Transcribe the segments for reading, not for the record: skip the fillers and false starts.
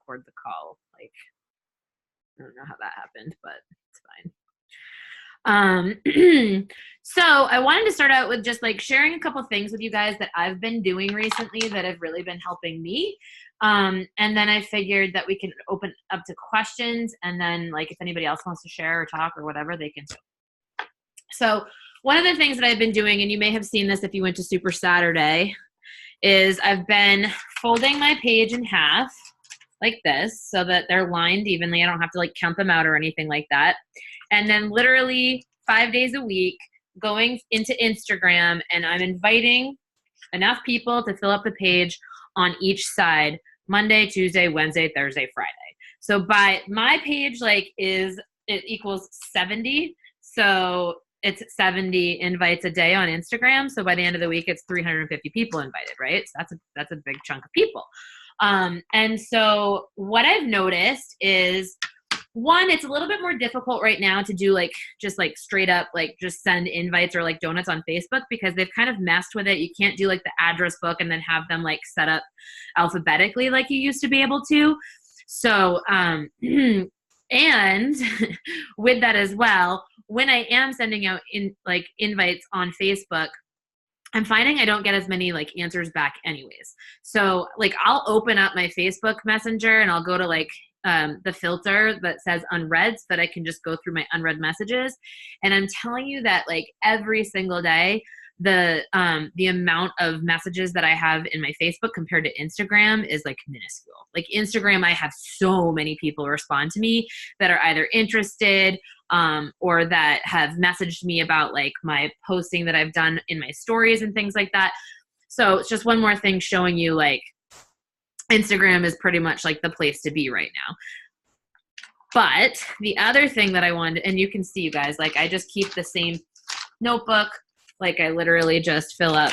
record the call. Like, I don't know how that happened, but it's fine. So I wanted to start out with just like sharing a couple things with you guys that I've been doing recently that have really been helping me. And then I figured that we can open up to questions, and then like if anybody else wants to share or talk or whatever, they can. So one of the things that I've been doing, and you may have seen this if you went to Super Saturday, is I've been folding my page in half like this so that they're lined evenly. I don't have to like count them out or anything like that. And then literally 5 days a week going into Instagram, and I'm inviting enough people to fill up the page on each side, Monday, Tuesday, Wednesday, Thursday, Friday. So by my page, like it equals 70. So it's 70 invites a day on Instagram. So by the end of the week, it's 350 people invited, right? So that's a big chunk of people. And so what I've noticed is, one, it's a little bit more difficult right now to do like just like straight up like just send invites or like donuts on Facebook, because they've kind of messed with it. You can't do like the address book and then have them like set up alphabetically like you used to be able to. So and with that as well, when I am sending out invites on Facebook, I'm finding I don't get as many like answers back anyways. So like I'll open up my Facebook Messenger and I'll go to like the filter that says unread so that I can just go through my unread messages. And I'm telling you that like every single day, the amount of messages that I have in my Facebook compared to Instagram is like minuscule. Like Instagram, I have so many people respond to me that are either interested or that have messaged me about like my posting that I've done in my stories and things like that. So it's just one more thing showing you like Instagram is pretty much like the place to be right now. But the other thing that I wanted, and you can see, you guys, like I just keep the same notebook. Like I literally just fill up,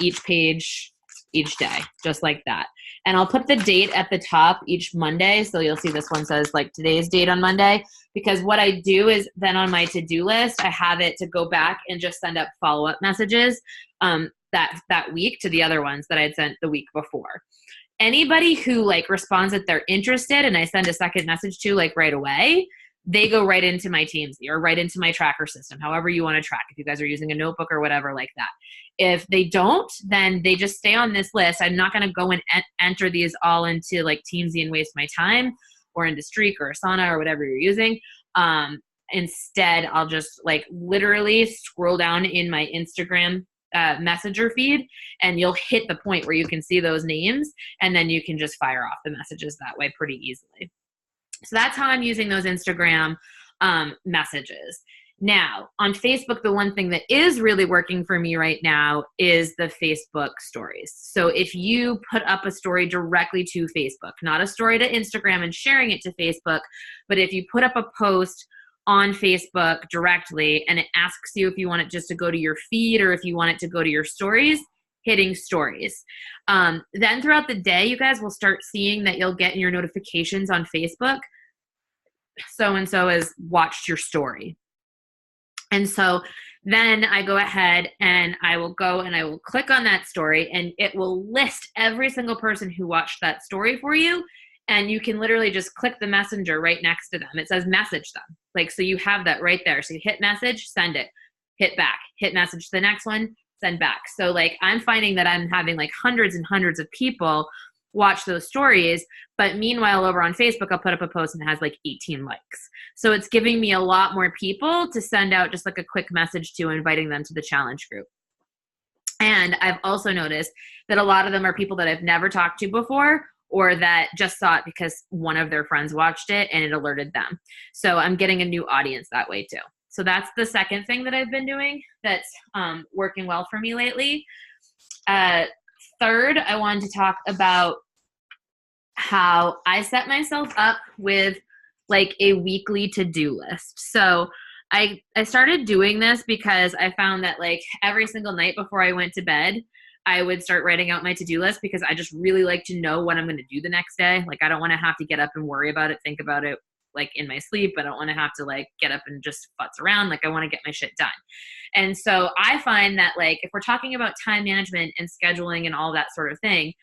each page each day, just like that. And I'll put the date at the top each Monday. So you'll see this one says like today's date on Monday, because what I do is then on my to-do list, I have it to go back and just send up follow-up messages that week to the other ones that I had sent the week before. Anybody who like responds that they're interested and I send a second message to like right away, they go right into my Teamsy or right into my tracker system, however you want to track, if you guys are using a notebook or whatever like that. If they don't, then they just stay on this list. I'm not going to go and enter these all into like Teamsy and waste my time, or into Streak or Asana or whatever you're using. Instead, I'll just like literally scroll down in my Instagram messenger feed, and you'll hit the point where you can see those names, and then you can just fire off the messages that way pretty easily. So that's how I'm using those Instagram messages. Now, on Facebook, the one thing that is really working for me right now is the Facebook stories. So if you put up a story directly to Facebook, not a story to Instagram and sharing it to Facebook, but if you put up a post on Facebook directly and it asks you if you want it just to go to your feed or if you want it to go to your stories, hitting stories. Then throughout the day, you guys will start seeing that you'll get in your notifications on Facebook, so-and-so has watched your story. And so then I go ahead and I will go and I will click on that story, and it will list every single person who watched that story for you. And you can literally just click the messenger right next to them. It says message them. Like, so you have that right there. So you hit message, send it, hit back, hit message to the next one, send back. So like I'm finding that I'm having like hundreds and hundreds of people watch those stories. But meanwhile, over on Facebook, I'll put up a post and it has like 18 likes. So it's giving me a lot more people to send out just like a quick message to, inviting them to the challenge group. And I've also noticed that a lot of them are people that I've never talked to before, or that just saw it because one of their friends watched it and it alerted them. So I'm getting a new audience that way too. So that's the second thing that I've been doing that's working well for me lately. Third, I wanted to talk about how I set myself up with like a weekly to-do list. So I started doing this because I found that like every single night before I went to bed, I would start writing out my to-do list, because I just really like to know what I'm going to do the next day. Like I don't want to have to get up and worry about it, think about it like in my sleep. I don't want to have to like get up and just futz around. Like I want to get my shit done. And so I find that like if we're talking about time management and scheduling and all that sort of thing,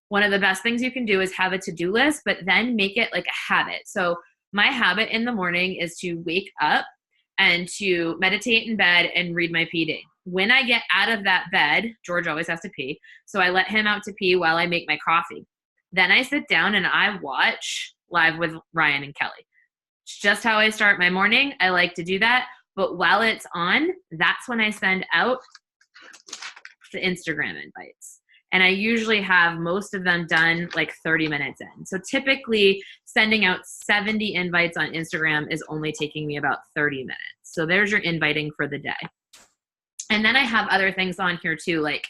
one of the best things you can do is have a to-do list, but then make it like a habit. So my habit in the morning is to wake up and to meditate in bed and read my PD. When I get out of that bed, George always has to pee, so I let him out to pee while I make my coffee. Then I sit down and I watch Live with Ryan and Kelly. It's just how I start my morning. I like to do that. But while it's on, that's when I send out the Instagram invites. And I usually have most of them done like 30 minutes in. So typically sending out 70 invites on Instagram is only taking me about 30 minutes. So there's your inviting for the day. And then I have other things on here too, like,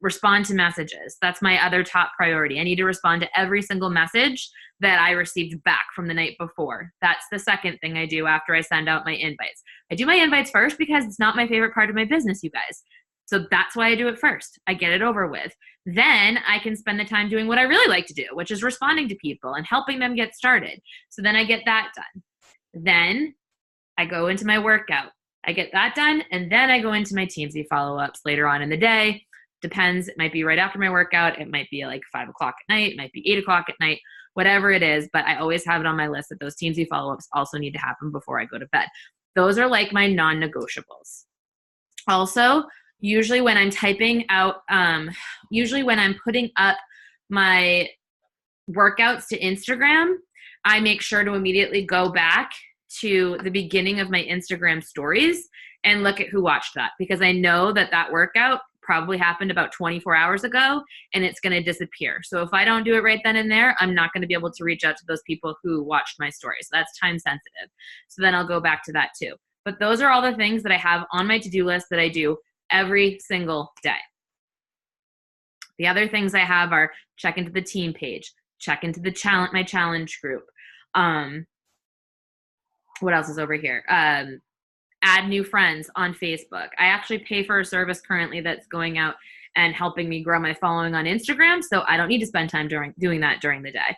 respond to messages. That's my other top priority. I need to respond to every single message that I received back from the night before. That's the second thing I do after I send out my invites. I do my invites first because it's not my favorite part of my business, you guys. So that's why I do it first. I get it over with. Then I can spend the time doing what I really like to do, which is responding to people and helping them get started. So then I get that done. Then I go into my workout. I get that done, and then I go into my Teamsy follow-ups later on in the day. Depends. It might be right after my workout. It might be like 5 o'clock at night. It might be 8 o'clock at night, whatever it is. But I always have it on my list that those Teamsy follow-ups also need to happen before I go to bed. Those are like my non-negotiables. Also, usually when I'm typing out, usually when I'm putting up my workouts to Instagram, I make sure to immediately go back to the beginning of my Instagram stories and look at who watched that, because I know that that workout probably happened about 24 hours ago and it's going to disappear. So if I don't do it right then and there, I'm not going to be able to reach out to those people who watched my stories. So that's time sensitive. So then I'll go back to that too. But those are all the things that I have on my to-do list that I do every single day. The other things I have are check into the team page, check into the my challenge group. What else is over here? Add new friends on Facebook. I actually pay for a service currently that's going out and helping me grow my following on Instagram, so I don't need to spend time doing that during the day.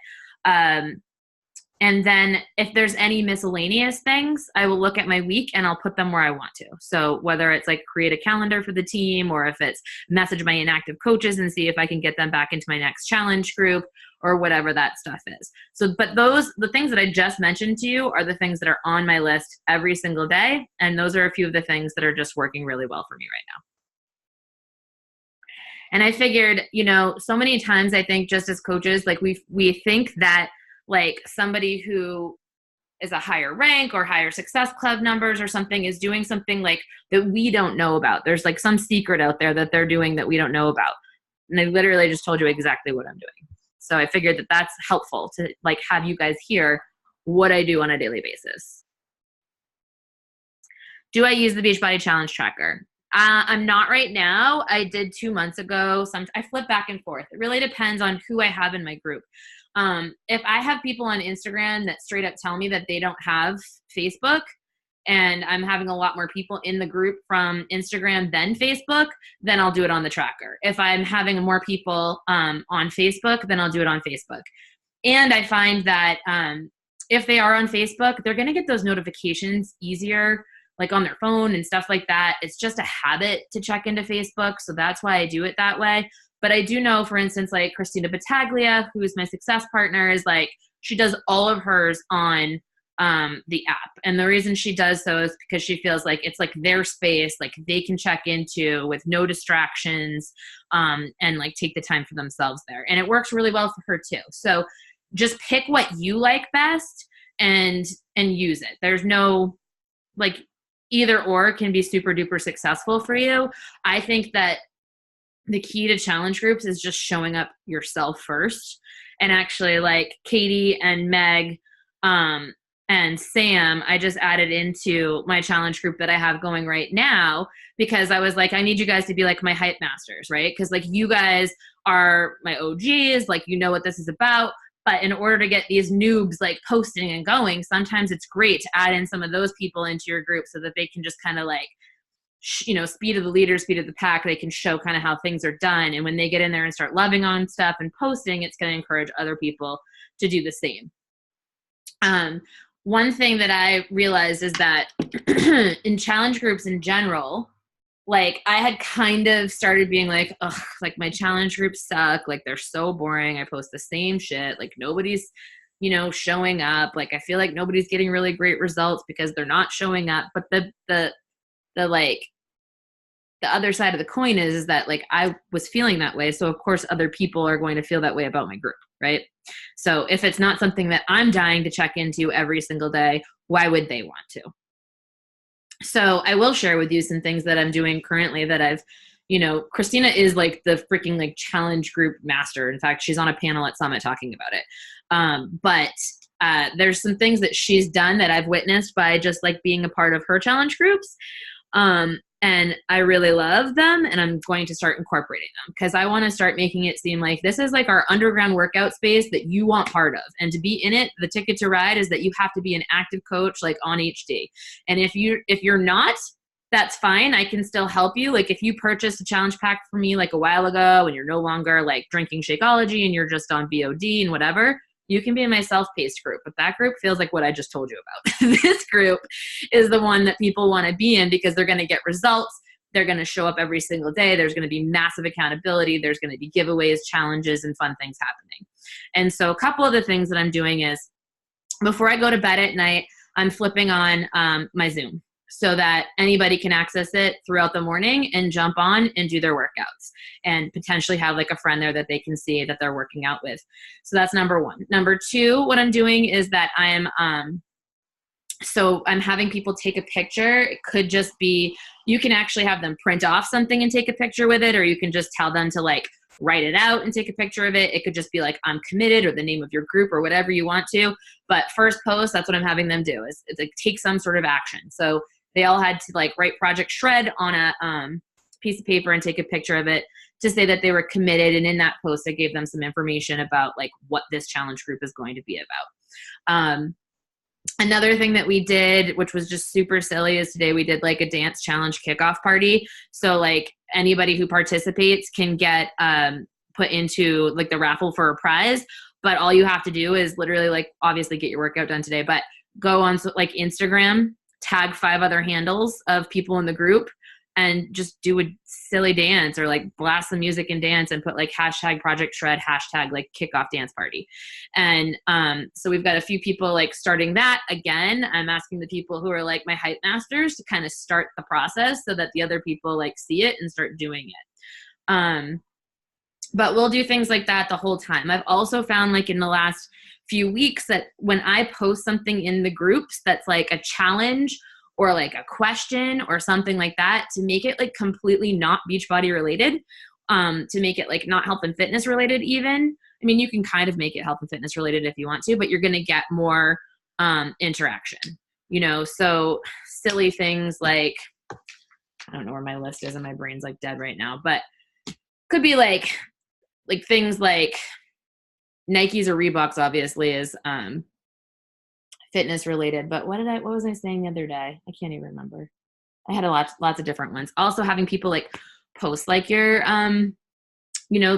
And then if there's any miscellaneous things, I will look at my week and I'll put them where I want to. So whether it's like create a calendar for the team, or if it's message my inactive coaches and see if I can get them back into my next challenge group, or whatever that stuff is. So, but the things that I just mentioned to you are the things that are on my list every single day. And those are a few of the things that are just working really well for me right now. And I figured, so many times I think just as coaches, like we think that like somebody who is a higher rank or higher success club numbers or something is doing something like that we don't know about. There's like some secret out there that they're doing that we don't know about. And I literally just told you exactly what I'm doing. So I figured that that's helpful to like have you guys hear what I do on a daily basis. Do I use the Beachbody Challenge tracker? I'm not right now. I did 2 months ago. I flip back and forth. It really depends on who I have in my group. If I have people on Instagram that straight up tell me that they don't have Facebook, and I'm having a lot more people in the group from Instagram than Facebook, then I'll do it on the tracker. If I'm having more people on Facebook, then I'll do it on Facebook. And I find that if they are on Facebook, they're going to get those notifications easier, like on their phone and stuff like that. It's just a habit to check into Facebook, so that's why I do it that way. But I do know, for instance, like Christina Battaglia, who is my success partner, is like, she does all of hers on the app. And the reason she does so is because she feels like it's like their space, like they can check into with no distractions, and like take the time for themselves there. And it works really well for her too. So just pick what you like best and use it. There's no like either or can be super duper successful for you. I think that the key to challenge groups is just showing up yourself first. And actually like Katie and Meg, and Sam, I just added into my challenge group that I have going right now, because I was like, I need you guys to be like my hype masters, right? Because like you guys are my OGs, like you know what this is about. But in order to get these noobs like posting and going, sometimes it's great to add in some of those people into your group so that they can just kind of like, speed of the leader, speed of the pack. They can show kind of how things are done. And when they get in there and start loving on stuff and posting, it's going to encourage other people to do the same. One thing that I realized is that in challenge groups in general, like I had kind of started being like, ugh, like my challenge groups suck. Like they're so boring. I post the same shit. Like nobody's, showing up. Like I feel like nobody's getting really great results because they're not showing up. But the like the other side of the coin is that like I was feeling that way. So of course other people are going to feel that way about my group, right? So if it's not something that I'm dying to check into every single day, why would they want to? So I will share with you some things that I'm doing currently that I've, Christina is like the freaking like challenge group master. In fact, she's on a panel at Summit talking about it. But there's some things that she's done that I've witnessed by just like being a part of her challenge groups. And I really love them, and I'm going to start incorporating them because I want to start making it seem like this is like our underground workout space that you want part of. And to be in it, the ticket to ride is that you have to be an active coach like on HD. And if you're not, that's fine. I can still help you. Like if you purchased a challenge pack for me like a while ago and you're no longer like drinking Shakeology and you're just on BOD and whatever, you can be in my self-paced group, but that group feels like what I just told you about. This group is the one that people want to be in because they're going to get results. They're going to show up every single day. There's going to be massive accountability. There's going to be giveaways, challenges, and fun things happening. And so a couple of the things that I'm doing is before I go to bed at night, I'm flipping on my Zoom so that anybody can access it throughout the morning and jump on and do their workouts and potentially have like a friend there that they can see that they're working out with. So that's number one. Number two, what I'm doing is that I'm having people take a picture. It could just be, you can actually have them print off something and take a picture with it, or you can just tell them to like write it out and take a picture of it. It could just be like, I'm committed, or the name of your group, or whatever you want to. But first post, that's what I'm having them do is like take some sort of action. So they all had to like write Project Shred on a piece of paper and take a picture of it to say that they were committed. And in that post, I gave them some information about like what this challenge group is going to be about. Another thing that we did, which was just super silly, is today we did like a dance challenge kickoff party. So like anybody who participates can get put into like the raffle for a prize. But all you have to do is literally like obviously get your workout done today, but go on like Instagram, tag 5 other handles of people in the group and just do a silly dance or like blast some music and dance and put like hashtag Project Shred, hashtag like kickoff dance party. And so we've got a few people like starting that again. I'm asking the people who are like my hype masters to kind of start the process so that the other people like see it and start doing it. But we'll do things like that the whole time. I've also found like in the last few weeks that when I post something in the groups that's like a challenge or like a question or something like that, to make it like completely not Beachbody related, to make it like not health and fitness related even. I mean, you can kind of make it health and fitness related if you want to, but you're going to get more interaction, so silly things like, I don't know where my list is and my brain's like dead right now, but could be like things like Nikes or Reeboks obviously is fitness related, but what was I saying the other day? I can't even remember. I had lots of different ones. Also having people like post like your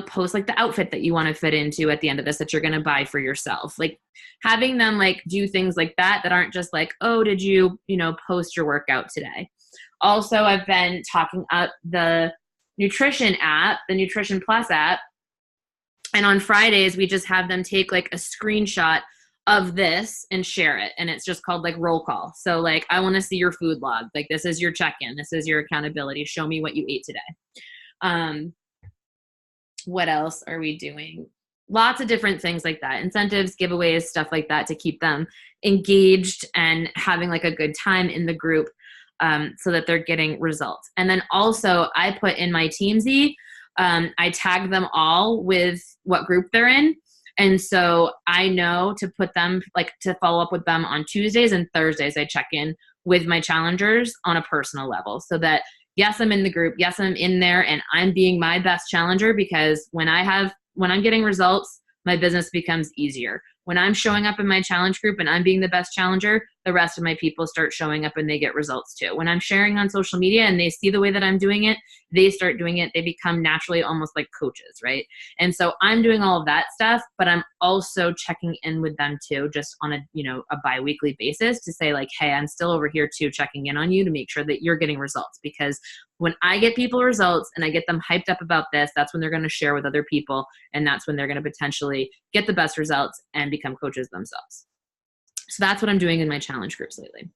post like the outfit that you want to fit into at the end of this that you're going to buy for yourself. Like having them like do things like that aren't just like, oh, did you post your workout today? Also, I've been talking up the nutrition app, the Nutrition Plus app. And on Fridays, we just have them take like a screenshot of this and share it. And it's just called like roll call. So like, I want to see your food log. Like this is your check-in. This is your accountability. Show me what you ate today. What else are we doing? Lots of different things like that. Incentives, giveaways, stuff like that to keep them engaged and having like a good time in the group so that they're getting results. And then also I put in my Teamsy, I tag them all with what group they're in. And so I know to put them, like to follow up with them on Tuesdays and Thursdays, I check in with my challengers on a personal level so that, yes, I'm in the group. Yes, I'm in there and I'm being my best challenger because when I'm getting results, my business becomes easier. when I'm showing up in my challenge group and I'm being the best challenger, the rest of my people start showing up and they get results too. When I'm sharing on social media and they see the way that I'm doing it, they start doing it. They become naturally almost like coaches, right? And so I'm doing all of that stuff, but I'm also checking in with them too, just on a, a bi-weekly basis to say like, hey, I'm still over here too, checking in on you to make sure that you're getting results. Because when I get people results and I get them hyped up about this, that's when they're going to share with other people. And that's when they're going to potentially get the best results and become coaches themselves. So that's what I'm doing in my challenge groups lately.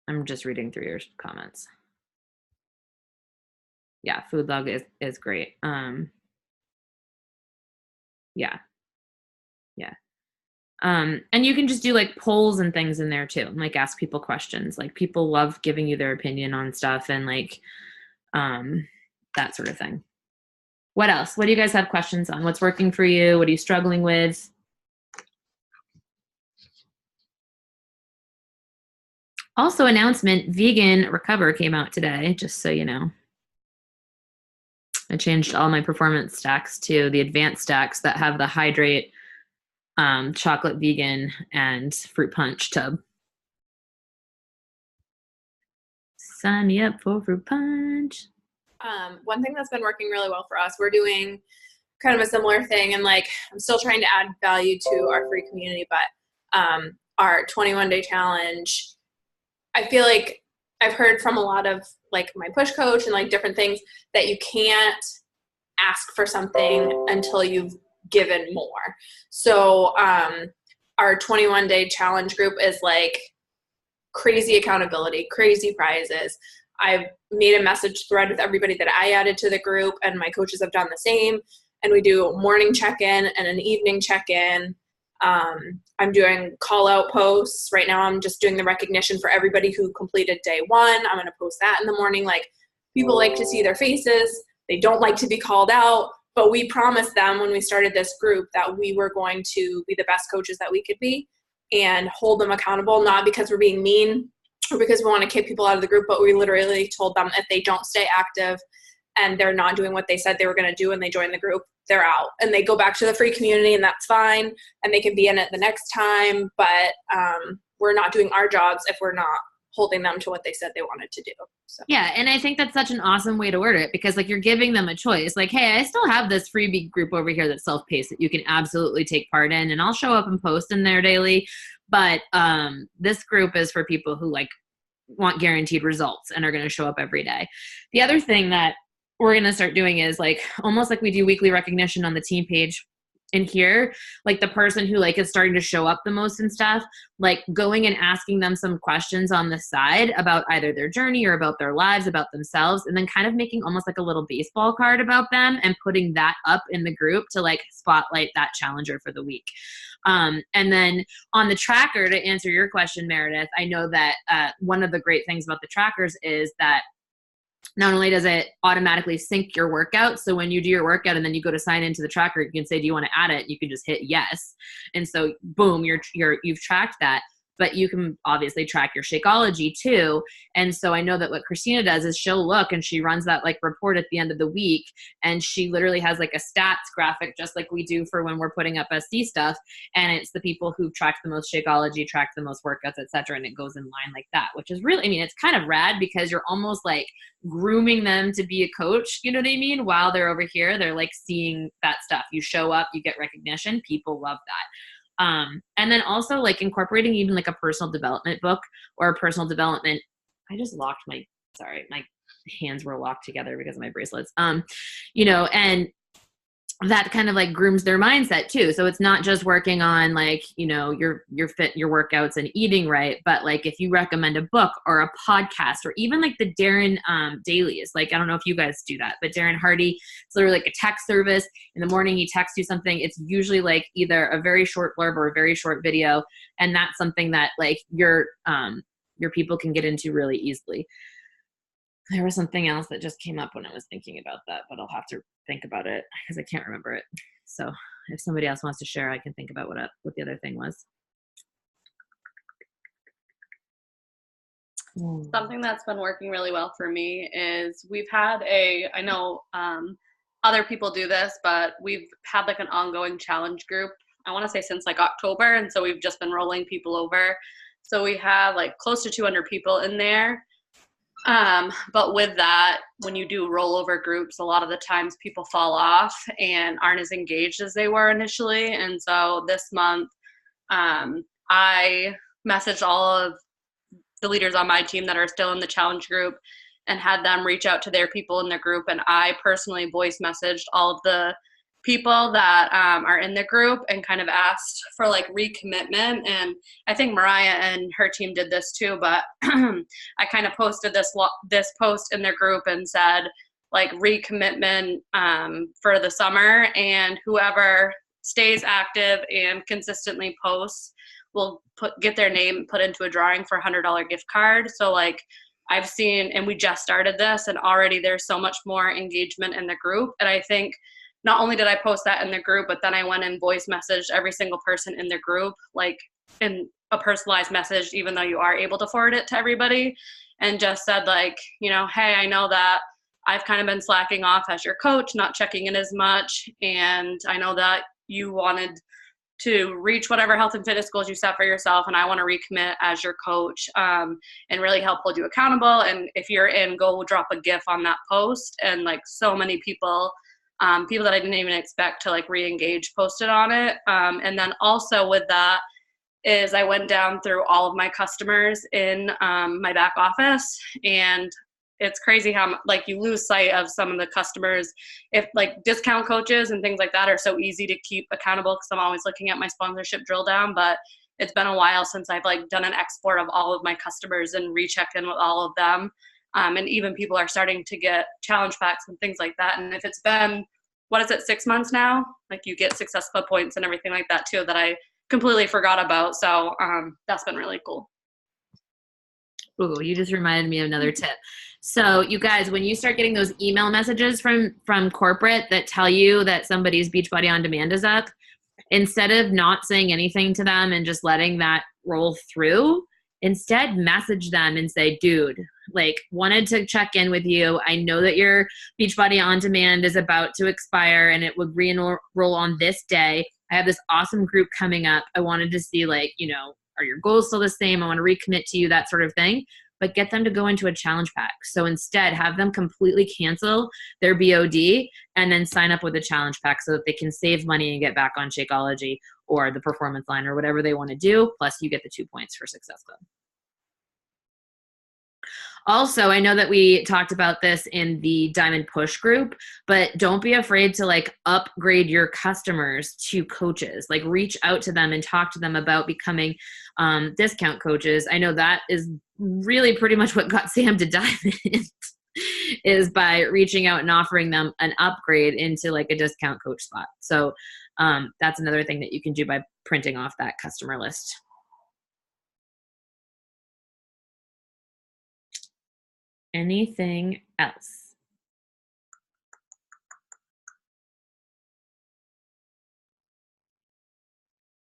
I'm just reading through your comments. Yeah, food log is great. Yeah. Yeah. And you can just do like polls and things in there too, like ask people questions. Like people love giving you their opinion on stuff and like that sort of thing. What else? What do you guys have questions on? What's working for you? What are you struggling with? Also, announcement, Vegan Recover came out today, just so you know. I changed all my performance stacks to the advanced stacks that have the hydrate, chocolate vegan, and fruit punch tub. Sign me up for fruit punch. One thing that's been working really well for us, we're doing kind of a similar thing, and like I'm still trying to add value to our free community, but our 21-day challenge, I feel like I've heard from a lot of like my push coach and like different things that you can't ask for something until you've given more. So our 21-day challenge group is like crazy accountability, crazy prizes. I've made a message thread with everybody that I added to the group, and my coaches have done the same. And we do a morning check-in and an evening check-in. I'm doing call-out posts. Right now I'm just doing the recognition for everybody who completed day one. I'm going to post that in the morning. Like, people like to see their faces. They don't like to be called out. But we promised them when we started this group that we were going to be the best coaches that we could be and hold them accountable, not because we're being mean or because we want to kick people out of the group, but we literally told them if they don't stay active and they're not doing what they said they were going to do when they join the group, they're out. And they go back to the free community, and that's fine. And they can be in it the next time, but we're not doing our jobs if we're not holding them to what they said they wanted to do. So. Yeah, and I think that's such an awesome way to word it, because like you're giving them a choice. Like, hey, I still have this freebie group over here that's self-paced that you can absolutely take part in, and I'll show up and post in there daily. But this group is for people who like want guaranteed results and are going to show up every day. The other thing that we're going to start doing is like almost like we do weekly recognition on the team page in here, like the person who like is starting to show up the most and stuff, like going and asking them some questions on the side about either their journey or about their lives, about themselves, and then kind of making almost like a little baseball card about them and putting that up in the group to like spotlight that challenger for the week. And then on the tracker, to answer your question, Meredith, I know that one of the great things about the trackers is that not only does it automatically sync your workout, so when you do your workout and then you go to sign into the tracker, you can say, do you want to add it? You can just hit yes. And so boom, you've tracked that. But you can obviously track your Shakeology too. And so I know that what Christina does is she'll look and she runs that like report at the end of the week, and she literally has like a stats graphic just like we do for when we're putting up SC stuff. And it's the people who've tracked the most Shakeology, tracked the most workouts, etc. And it goes in line like that, which is really, I mean, it's kind of rad because you're almost like grooming them to be a coach, you know what I mean? While they're over here, they're like seeing that stuff. You show up, you get recognition, people love that. And then also like incorporating even like a personal development book or a personal development. I just locked my hands were locked together because of my bracelets. And that kind of like grooms their mindset too. So it's not just working on like, your fit, your workouts and eating right. But like if you recommend a book or a podcast or even like the Darren dailies, like, I don't know if you guys do that, but Darren Hardy, it's literally like a text service. In the morning, he texts you something. It's usually like either a very short blurb or a very short video. And that's something that like your people can get into really easily. There was something else that just came up when I was thinking about that, but I'll have to think about it because I can't remember it. So if somebody else wants to share, I can think about what the other thing was. Something that's been working really well for me is we've had I know other people do this, but we've had like an ongoing challenge group, I want to say since like October. And so we've just been rolling people over. So we have like close to 200 people in there. But with that, when you do rollover groups, a lot of the times people fall off and aren't as engaged as they were initially. And so this month, I messaged all of the leaders on my team that are still in the challenge group and had them reach out to their people in the group. And I personally voice messaged all of the people that are in the group and kind of asked for like recommitment. And I think Mariah and her team did this too, but I kind of posted this post in their group and said like recommitment for the summer, and whoever stays active and consistently posts will get their name put into a drawing for a $100 gift card. So like I've seen, and we just started this, and already there's so much more engagement in the group. And I think not only did I post that in the group, but then I went and voice messaged every single person in the group, like in a personalized message, even though you are able to forward it to everybody, and just said like, you know, hey, I know that I've kind of been slacking off as your coach, not checking in as much. And I know that you wanted to reach whatever health and fitness goals you set for yourself, and I want to recommit as your coach and really help hold you accountable. And if you're in, go drop a GIF on that post. And like so many people that I didn't even expect to like re-engage posted on it. And then also with that is I went down through all of my customers in my back office, and it's crazy how like you lose sight of some of the customers. If like discount coaches and things like that are so easy to keep accountable because I'm always looking at my sponsorship drill down, but it's been a while since I've like done an export of all of my customers and rechecked in with all of them. And even people are starting to get challenge packs and things like that. And if it's been, 6 months now, like you get Success Club points and everything like that too, that I completely forgot about. So that's been really cool. Ooh, you just reminded me of another tip. So you guys, when you start getting those email messages from corporate that tell you that somebody's Beachbody On Demand is up, instead of not saying anything to them and just letting that roll through, instead message them and say, dude, like wanted to check in with you. I know that your Beachbody On Demand is about to expire and it would re-enroll on this day. I have this awesome group coming up. I wanted to see like, you know, are your goals still the same? I want to recommit to you, that sort of thing. But get them to go into a challenge pack. So instead, have them completely cancel their BOD and then sign up with a challenge pack so that they can save money and get back on Shakeology or the performance line or whatever they want to do. Plus, you get the 2 points for Success Club. Also, I know that we talked about this in the Diamond Push group, but don't be afraid to like upgrade your customers to coaches. Like reach out to them and talk to them about becoming discount coaches. I know that is really pretty much what got Sam to Diamond is by reaching out and offering them an upgrade into like a discount coach spot. So that's another thing that you can do by printing off that customer list. Anything else?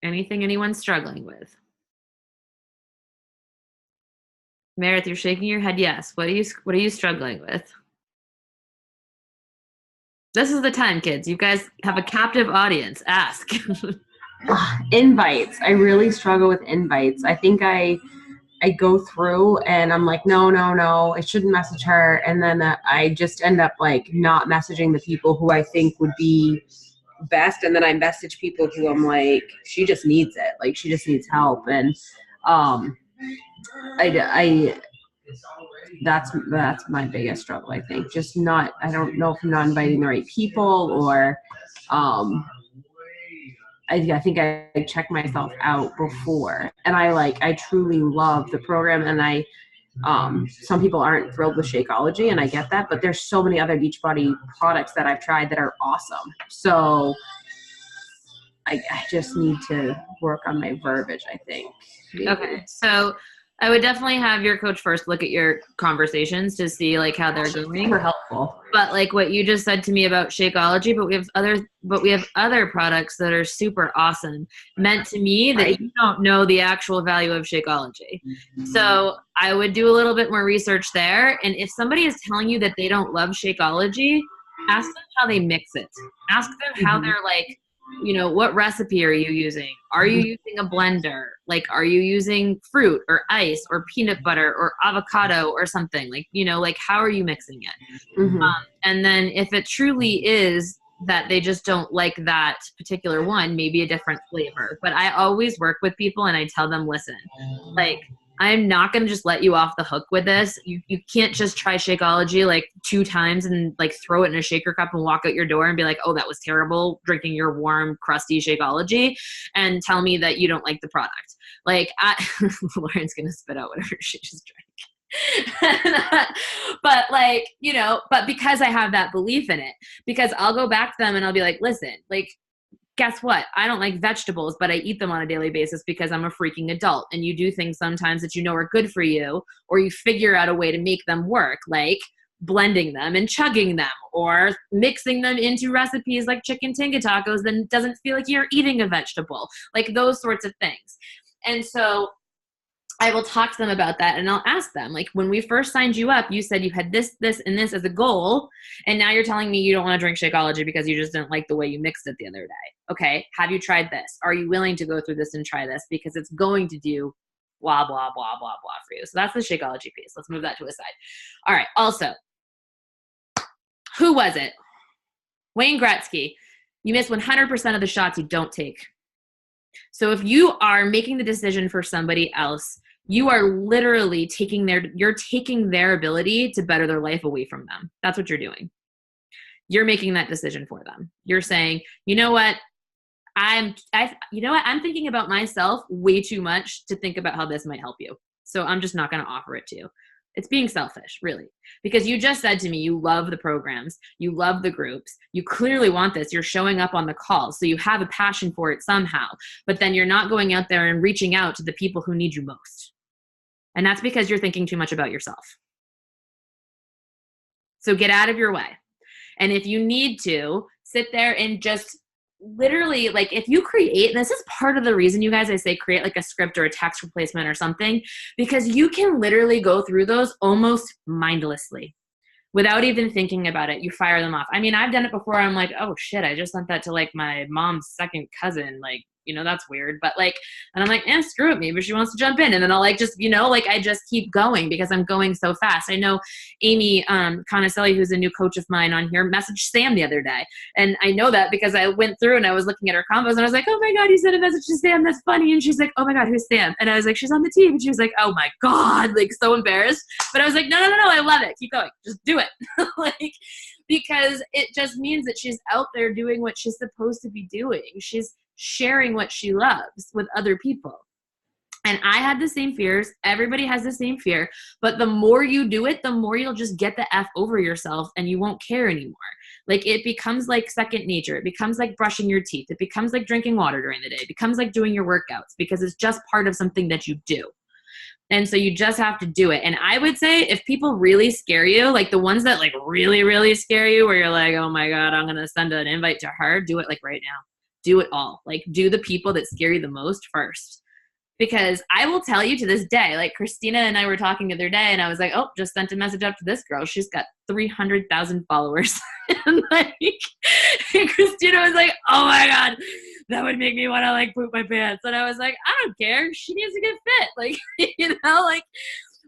Anything anyone's struggling with? Meredith, you're shaking your head yes. What are you struggling with? This is the time, kids. You guys have a captive audience. Ask. Invites. I really struggle with invites. I think I go through and I'm like, no, I shouldn't message her. And then I just end up like not messaging the people who I think would be best. And then I message people who I'm like, she just needs it. Like she just needs help. And that's my biggest struggle, I think. Just I don't know if I'm not inviting the right people or I think I check myself out before, and I truly love the program, and some people aren't thrilled with Shakeology, and I get that, but there's so many other Beachbody products that I've tried that are awesome. So I just need to work on my verbiage, I think. Okay, so I would definitely have your coach first look at your conversations to see like how they're going. Super helpful. But like what you just said to me about Shakeology, but we have other products that are super awesome, meant to me that you don't know the actual value of Shakeology. So I would do a little bit more research there. And if somebody is telling you that they don't love Shakeology, ask them how they mix it. Ask them how they're like, you know, what recipe are you using? Are you using a blender? Like, are you using fruit or ice or peanut butter or avocado or something? Like, you know, like how are you mixing it? And then if it truly is that they just don't like that particular one, maybe a different flavor. But I always work with people and I tell them, listen, like, I'm not going to just let you off the hook with this. You can't just try Shakeology like 2 times and like throw it in a shaker cup and walk out your door and be like, oh, that was terrible, drinking your warm, crusty Shakeology, and tell me that you don't like the product. Like, Lauren's going to spit out whatever she just drank. But like, you know, but because I have that belief in it, because I'll go back to them and I'll be like, listen, like, guess what? I don't like vegetables, but I eat them on a daily basis because I'm a freaking adult. And you do things sometimes that you know are good for you, or you figure out a way to make them work, like blending them and chugging them, or mixing them into recipes like chicken tinga tacos that doesn't feel like you're eating a vegetable, like those sorts of things. And so I will talk to them about that, and I'll ask them, like, when we first signed you up, you said you had this, this, and this as a goal, and now you're telling me you don't want to drink Shakeology because you just didn't like the way you mixed it the other day. Okay, have you tried this? Are you willing to go through this and try this? Because it's going to do blah, blah, blah, blah, blah for you. So that's the Shakeology piece. Let's move that to a side. All right, also, who was it? Wayne Gretzky. You miss 100% of the shots you don't take. So if you are making the decision for somebody else, you are literally taking their ability to better their life away from them. That's what you're doing. You're making that decision for them. You're saying, you know what? I'm thinking about myself way too much to think about how this might help you. So I'm just not going to offer it to you. It's being selfish, really, because you just said to me, you love the programs, you love the groups, you clearly want this, you're showing up on the calls, so you have a passion for it somehow, but then you're not going out there and reaching out to the people who need you most. And that's because you're thinking too much about yourself. So get out of your way. And if you need to, sit there and just literally, like, if you create, and this is part of the reason, you guys, I say create like a script or a text replacement or something, because you can literally go through those almost mindlessly without even thinking about it. You fire them off. I mean, I've done it before. I'm like, oh shit, I just sent that to like my mom's second cousin. Like, you know, that's weird. But like, and I'm like, screw it. Maybe she wants to jump in. And then I'll like, just, you know, like I just keep going because I'm going so fast. I know Amy Conaselli, who's a new coach of mine on here, messaged Sam the other day. And I know that because I went through and I was looking at her combos and I was like, oh my God, you sent a message to Sam. That's funny. And she's like, oh my God, who's Sam? And I was like, she's on the team. And she was like, oh my God, like so embarrassed. But I was like, no, I love it. Keep going. Just do it. Like, because it just means that she's out there doing what she's supposed to be doing. She's sharing what she loves with other people. And I had the same fears. Everybody has the same fear. But the more you do it, the more you'll just get the F over yourself and you won't care anymore. Like, it becomes like second nature. It becomes like brushing your teeth. It becomes like drinking water during the day. It becomes like doing your workouts because it's just part of something that you do. And so you just have to do it. And I would say if people really scare you, like the ones that like really, really scare you, where you're like, oh my God, I'm going to send an invite to her, do it like right now. Do it all. Like, do the people that scare you the most first. Because I will tell you to this day, like Christina and I were talking the other day and I was like, oh, just sent a message up to this girl. She's got 300,000 followers. And like, and Christina was like, oh my God, that would make me want to like poop my pants. And I was like, I don't care. She needs to get fit. Like, you know, like,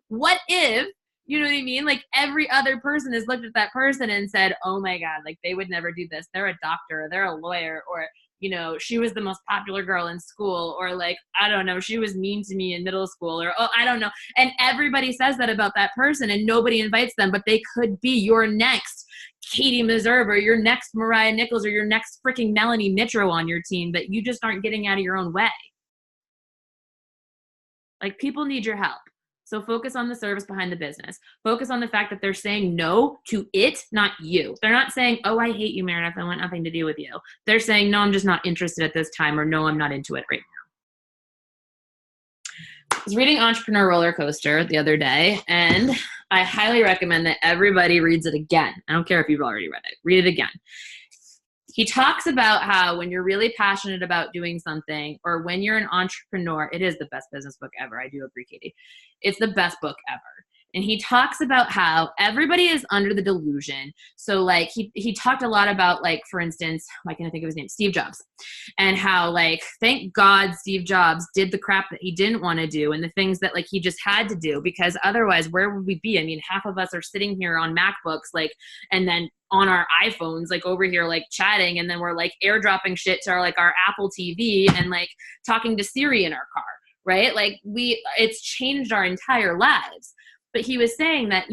what if, you know what I mean? Like, every other person has looked at that person and said, oh my God, like they would never do this. They're a doctor, or they're a lawyer, or, you know, she was the most popular girl in school, or like, I don't know, she was mean to me in middle school, or, oh, I don't know. And everybody says that about that person and nobody invites them, but they could be your next Katie Meserve, or your next Mariah Nichols, or your next freaking Melanie Mitro on your team, but you just aren't getting out of your own way. Like, people need your help. So focus on the service behind the business. Focus on the fact that they're saying no to it, not you. They're not saying, oh, I hate you, Meredith, I want nothing to do with you. They're saying, no, I'm just not interested at this time, or no, I'm not into it right now. was reading Entrepreneur Roller Coaster the other day, and I highly recommend that everybody reads it again. I don't care if you've already read it. Read it again. He talks about how when you're really passionate about doing something, or when you're an entrepreneur, it is the best business book ever. I do agree, Katie. It's the best book ever. And he talks about how everybody is under the delusion. So like he talked a lot about, like, for instance, why can't I think of his name? Steve Jobs. And how, like, thank God Steve Jobs did the crap that he didn't want to do and the things that, like, he just had to do, because otherwise where would we be? I mean, half of us are sitting here on MacBooks, like, and then on our iPhones, like over here, like chatting, and then we're like airdropping shit to our Apple TV and like talking to Siri in our car, right? Like it's changed our entire lives. But he was saying that,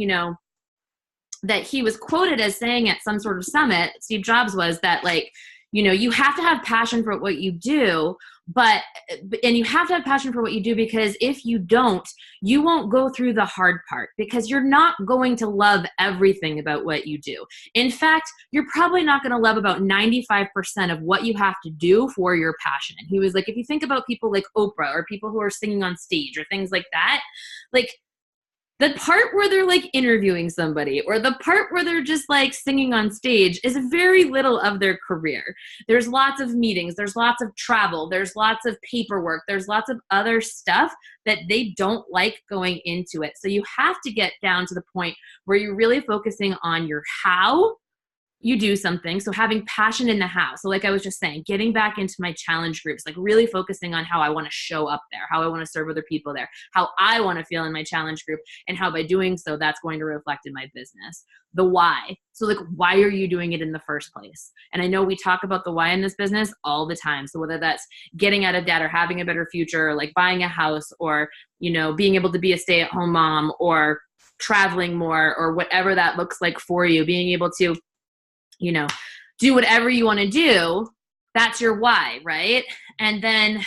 that he was quoted as saying at some sort of summit, Steve Jobs was, that like, you have to have passion for what you do, and you have to have passion for what you do, because if you don't, you won't go through the hard part, because you're not going to love everything about what you do. In fact, you're probably not going to love about 95% of what you have to do for your passion. And he was like, if you think about people like Oprah, or people who are singing on stage, or things like that, like, the part where they're like interviewing somebody, or the part where they're just like singing on stage, is very little of their career. There's lots of meetings, there's lots of travel, there's lots of paperwork, there's lots of other stuff that they don't like going into it. So you have to get down to the point where you're really focusing on your how you do something. So having passion in the how. So like I was just saying, getting back into my challenge groups, like really focusing on how I want to show up there, how I want to serve other people there, how I want to feel in my challenge group, and how by doing so, that's going to reflect in my business. The why. So like, why are you doing it in the first place? And I know we talk about the why in this business all the time. So whether that's getting out of debt, or having a better future, or like buying a house, or, being able to be a stay-at-home mom, or traveling more, or whatever that looks like for you, being able to do whatever you want to do, that's your why, right? And then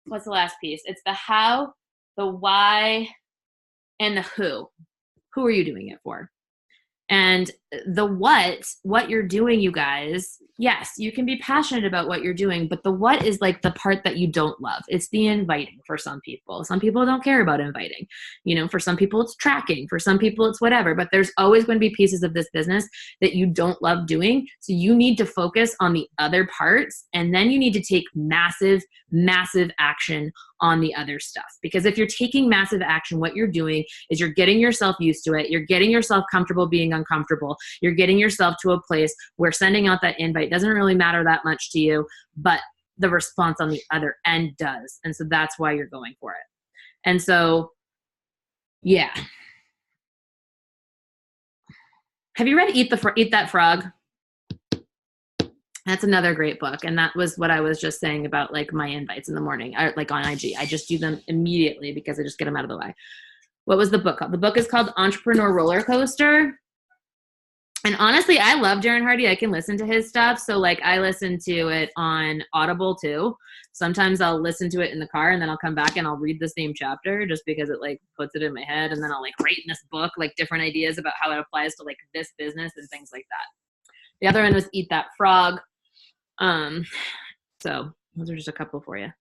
what's the last piece? It's the how, the why, and the who. Who are you doing it for? And the what you're doing, you guys, yes, you can be passionate about what you're doing, but the what is like the part that you don't love. It's the inviting for some people. Some people don't care about inviting. For some people it's tracking. For some people it's whatever. But there's always going to be pieces of this business that you don't love doing. So you need to focus on the other parts, and then you need to take massive, massive action on the other stuff. Because if you're taking massive action, what you're doing is you're getting yourself used to it. You're getting yourself comfortable being uncomfortable. You're getting yourself to a place where sending out that invite doesn't really matter that much to you, but the response on the other end does. And so that's why you're going for it. And so, yeah. Have you read Eat That Frog? That's another great book. And that was what I was just saying about like my invites in the morning, like on IG. I just do them immediately because I just get them out of the way. What was the book called? The book is called Entrepreneur Roller Coaster. And honestly, I love Darren Hardy. I can listen to his stuff. So like I listen to it on Audible too. Sometimes I'll listen to it in the car, and then I'll come back and I'll read the same chapter just because it like puts it in my head. And then I'll like write in this book like different ideas about how it applies to like this business and things like that. The other one was Eat That Frog. So those are just a couple for you.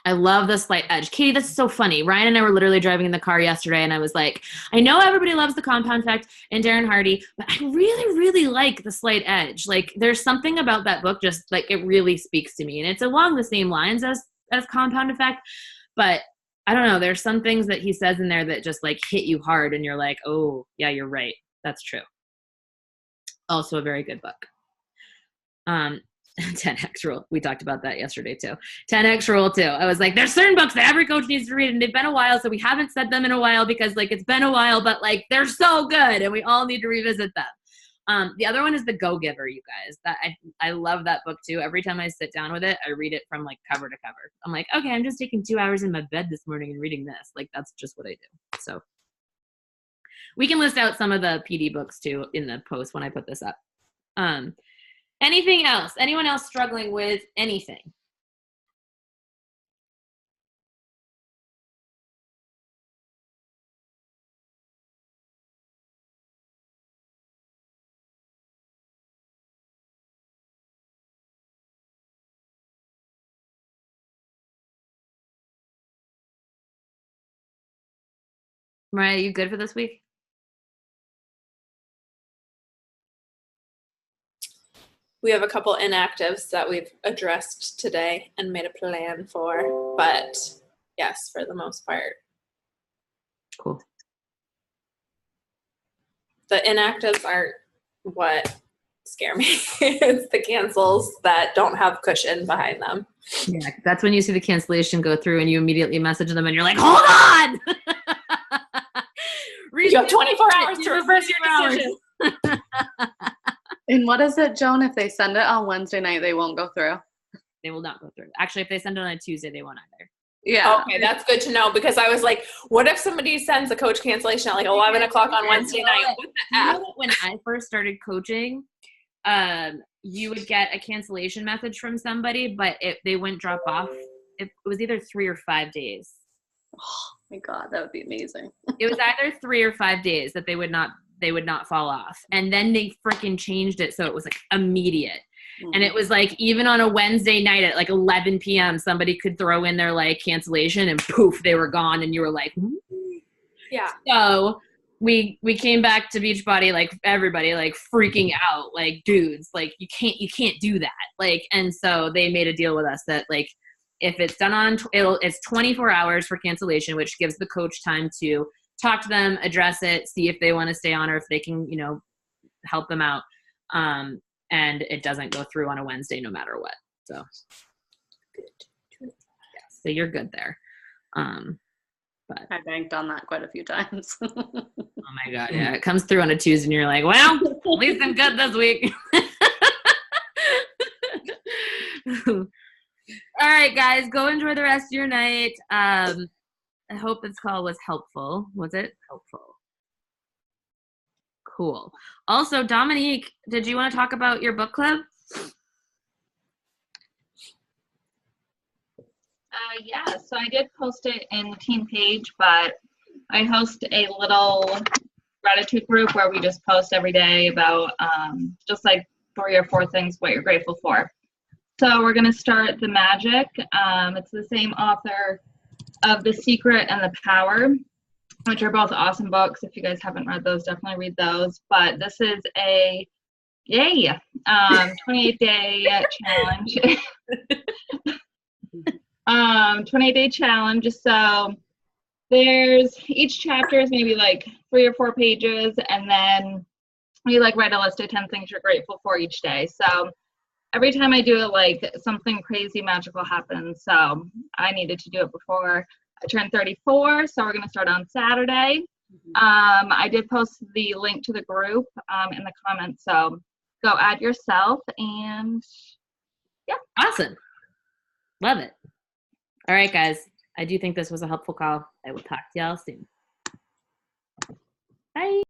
I love the slight edge. Katie, that's so funny. Ryan and I were literally driving in the car yesterday, and I was like, I know everybody loves the Compound Effect and Darren Hardy, but I really, really like the slight edge. Like there's something about that book, just like it really speaks to me. And it's along the same lines as Compound Effect, but I don't know. There's some things that he says in there that just like hit you hard, and you're like, oh yeah, you're right. That's true. Also a very good book. 10X rule. We talked about that yesterday too. 10X rule too. I was like, there's certain books that every coach needs to read, and they've been a while, so we haven't said them in a while because like it's been a while, but like they're so good and we all need to revisit them. The other one is The Go-Giver, you guys. That I love that book too. Every time I sit down with it, I read it from like cover to cover. I'm like, okay, I'm just taking 2 hours in my bed this morning and reading this. Like that's just what I do. So we can list out some of the PD books too in the post when I put this up. Anything else? Anyone else struggling with anything? Mariah, you good for this week? We have a couple inactives that we've addressed today and made a plan for, but yes, for the most part. Cool. The inactives aren't what scare me. It's the cancels that don't have cushion behind them. Yeah, that's when you see the cancellation go through and you immediately message them and you're like, hold on! You have 24 hours to reverse your decision. And what is it, Joan? If they send it on Wednesday night, they won't go through? They will not go through. Actually, if they send it on a Tuesday, they won't either. Yeah. Okay, that's good to know, because I was like, what if somebody sends a coach cancellation at like 11 o'clock on Wednesday night? What the You F? know that when I first started coaching, you would get a cancellation message from somebody, but they wouldn't drop off. It was either 3 or 5 days. Oh my God, that would be amazing. It was either 3 or 5 days that they would not fall off. And then they freaking changed it so it was like immediate. And it was like, even on a Wednesday night at like 11 p.m., somebody could throw in their like cancellation and poof, they were gone. And you were like, Yeah. So we came back to Beachbody, like everybody like freaking out, like, dudes, like you can't do that. Like, and so they made a deal with us that like, if it's done on, it's 24 hours for cancellation, which gives the coach time to talk to them, address it, see if they want to stay on or if they can, help them out. And it doesn't go through on a Wednesday no matter what. So, so you're good there. But I banked on that quite a few times. oh my God, yeah, it comes through on a Tuesday and you're like, well, at least I'm good this week. All right, guys, go enjoy the rest of your night. I hope this call was helpful. Was it helpful? Cool. Also, Dominique, did you want to talk about your book club? Yeah, so I did post it in the team page, but I host a little gratitude group where we just post every day about just like 3 or 4 things what you're grateful for. So we're going to start The Magic. It's the same author of The Secret and The Power, which are both awesome books. If you guys haven't read those, definitely read those. But this is a 28-day challenge. 28-day challenge. So there's, each chapter is maybe like 3 or 4 pages, and then you like write a list of 10 things you're grateful for each day. So every time I do it, like something crazy magical happens. So I needed to do it before I turned 34, so we're going to start on Saturday. I did post the link to the group in the comments, so go add yourself, and yeah. Awesome. Love it. All right, guys. I do think this was a helpful call. I will talk to y'all soon. Bye.